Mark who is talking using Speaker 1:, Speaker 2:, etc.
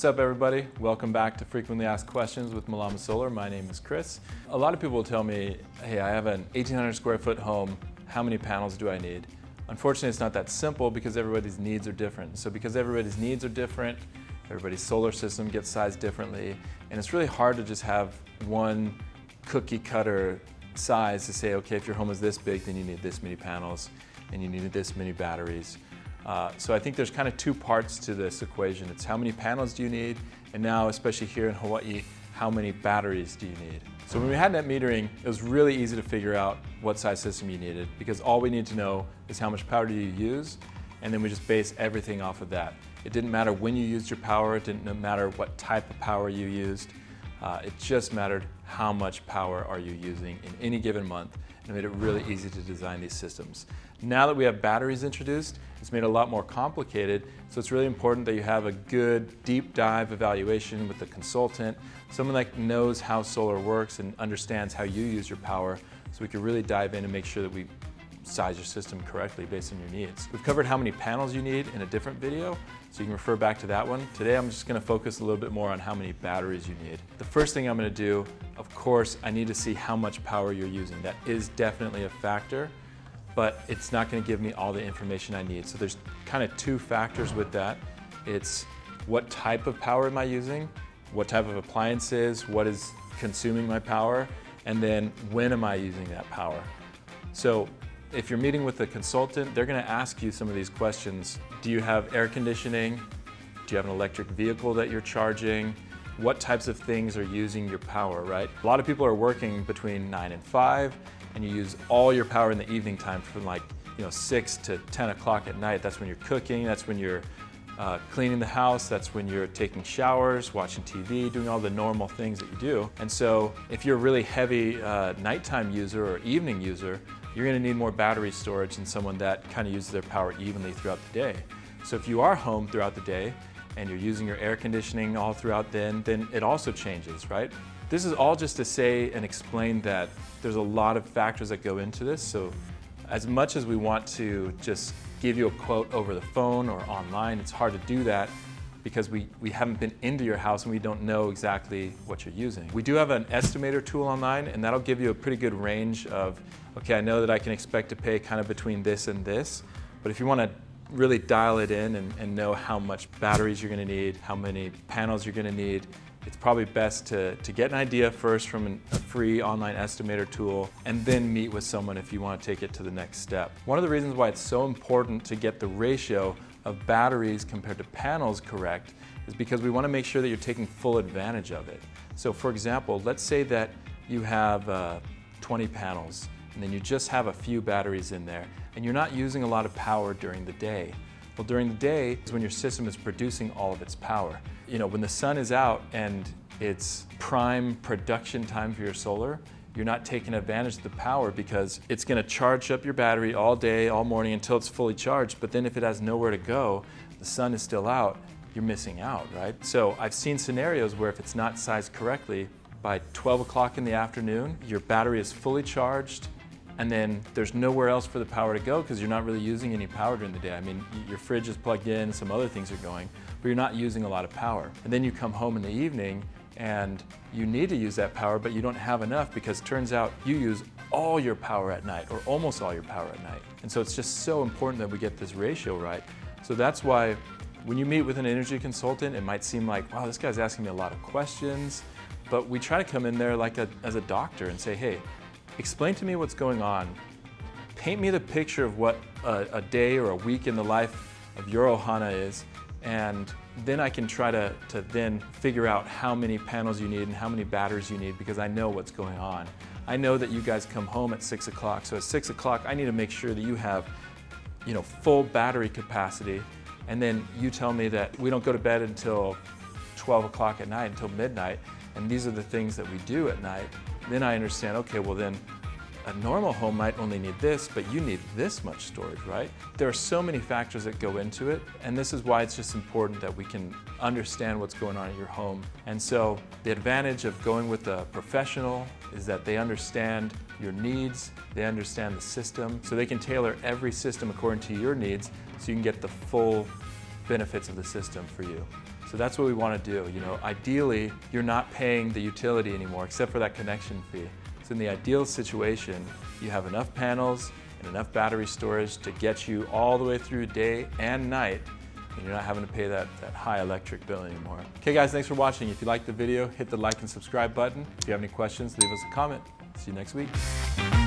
Speaker 1: What's up, everybody? Welcome back to Frequently Asked Questions with Malama Solar. My name is Chris. A lot of people will tell me, hey, I have an 1,800 square foot home. How many panels do I need? Unfortunately, it's not that simple because everybody's needs are different. So because everybody's needs are different, everybody's solar system gets sized differently, and it's really hard to just have one cookie cutter size to say, okay, if your home is this big, then you need this many panels and you need this many batteries. So I think there's kind of two parts to this equation. It's how many panels do you need, and now, especially here in Hawaii, how many batteries do you need? So when we had net metering, it was really easy to figure out what size system you needed because all we need to know is how much power do you use, and then we just base everything off of that. It didn't matter when you used your power, it didn't matter what type of power you used. It just mattered how much power are you using in any given month, and it made it really easy to design these systems. Now that we have batteries introduced, it's made it a lot more complicated, so it's really important that you have a good deep dive evaluation with a consultant, someone that knows how solar works and understands how you use your power, so we can really dive in and make sure that we size your system correctly based on your needs. We've covered how many panels you need in a different video, so you can refer back to that one. Today I'm just going to focus a little bit more on how many batteries you need. The first thing I'm going to do, of course, I need to see how much power you're using. That is definitely a factor, but it's not going to give me all the information I need. So there's kind of two factors with that. It's what type of power am I using, what type of appliances, what is consuming my power, and then when am I using that power. So if you're meeting with a consultant, they're going to ask you some of these questions. Do you have air conditioning? Do you have an electric vehicle that you're charging? What types of things are using your power, right? A lot of people are working between 9 and 5, and you use all your power in the evening time from 6 to 10 o'clock at night. That's when you're cooking, that's when you're cleaning the house, that's when you're taking showers, watching TV, doing all the normal things that you do. And so if you're a really heavy nighttime user or evening user, you're going to need more battery storage than someone that kind of uses their power evenly throughout the day. So if you are home throughout the day and you're using your air conditioning all throughout then it also changes, right? This is all just to say and explain that there's a lot of factors that go into this. So as much as we want to just give you a quote over the phone or online, it's hard to do that because we haven't been into your house and we don't know exactly what you're using. We do have an estimator tool online, and that'll give you a pretty good range of, okay, I know that I can expect to pay kind of between this and this, but if you want to really dial it in and know how much batteries you're going to need, how many panels you're going to need, it's probably best to get an idea first from a free online estimator tool and then meet with someone if you want to take it to the next step. One of the reasons why it's so important to get the ratio of batteries compared to panels correct is because we want to make sure that you're taking full advantage of it. So for example, let's say that you have 20 panels and then you just have a few batteries in there and you're not using a lot of power during the day. Well, during the day is when your system is producing all of its power. You know, when the sun is out and it's prime production time for your solar, you're not taking advantage of the power because it's going to charge up your battery all day, all morning until it's fully charged. But then if it has nowhere to go, the sun is still out, you're missing out, right? So I've seen scenarios where if it's not sized correctly, by 12 o'clock in the afternoon, your battery is fully charged, and then there's nowhere else for the power to go because you're not really using any power during the day. I mean, your fridge is plugged in, some other things are going, but you're not using a lot of power. And then you come home in the evening and you need to use that power, but you don't have enough because it turns out you use all your power at night or almost all your power at night. And so it's just so important that we get this ratio right. So that's why when you meet with an energy consultant, it might seem like, wow, this guy's asking me a lot of questions, but we try to come in there like as a doctor and say, hey, explain to me what's going on. Paint me the picture of what a day or a week in the life of your ohana is, and then I can try to then figure out how many panels you need and how many batteries you need because I know what's going on. I know that you guys come home at 6 o'clock, so at 6 o'clock I need to make sure that you have full battery capacity, and then you tell me that we don't go to bed until 12 o'clock at night, until midnight, and these are the things that we do at night. Then I understand, okay, well then a normal home might only need this, but you need this much storage, right? There are so many factors that go into it, and this is why it's just important that we can understand what's going on in your home. And so the advantage of going with a professional is that they understand your needs, they understand the system, so they can tailor every system according to your needs so you can get the full benefits of the system for you. So that's what we want to do. Ideally, you're not paying the utility anymore, except for that connection fee. So in the ideal situation, you have enough panels and enough battery storage to get you all the way through day and night, and you're not having to pay that high electric bill anymore. Okay guys, thanks for watching. If you liked the video, hit the like and subscribe button. If you have any questions, leave us a comment. See you next week.